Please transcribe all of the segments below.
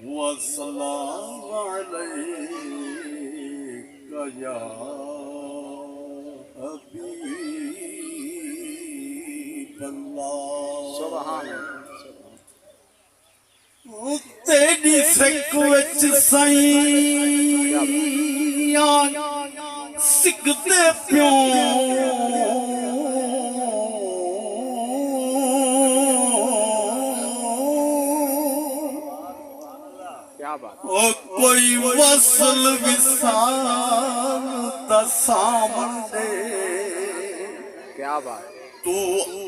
वस्सलामु अलैका या हबीबल्लाह। सुभान अल्लाह। तेरी सिक विच साईं सिकदे प्यो ओ कोई वसल विसाल दा सामन दे। क्या बात। तू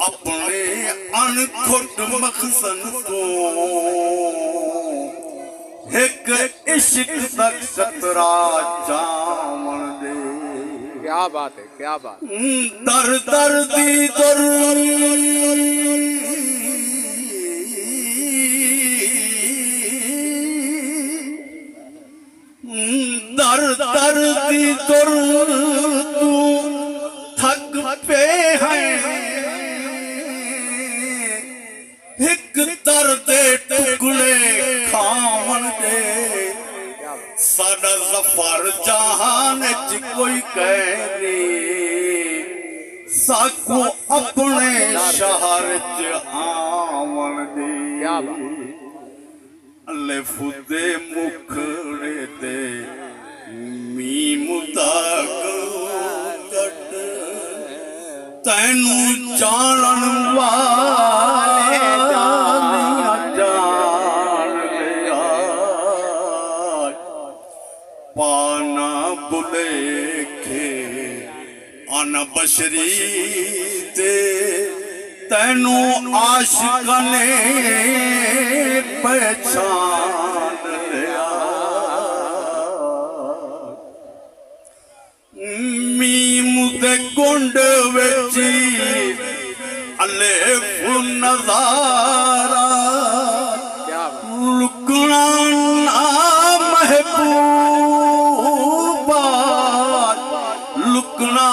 अपने अनखुट मखसन को एक इश्क दा खतरा जामन दे। क्या बात है, क्या बात। दर दर दी दर दर दर दी दर तू थक पे है एक दर्द टुकड़े खावन दे। साडा ज़फ़र जहान च कोई कह नहीं साकू अपने शहर च आवन दे। अलिफ दे मुखड़े दे मीम तक कट तैनू जानन वाले जान लिया। पाना बुलेखे अन बशरी दे तैनू आशिक ने पहचान लिया। मीम दे गुंड विच अलिफ नज़ारा लुकना ना महबूबा लुकना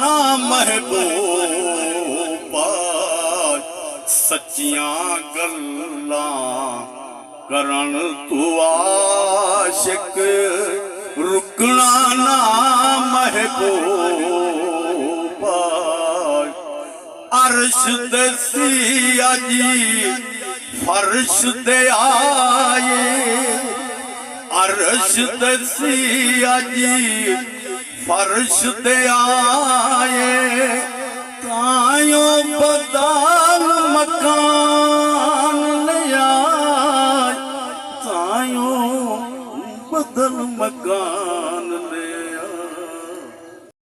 ना महबूबा सच्चियां गल्लां करन तू आशिक रुकना ना महबूबा। अर्श दे सिया जी फर्श दे आए अर्श दे सिया जी फर्श दे आए तायो बदल मकान लिया तायो बदल मकान ले।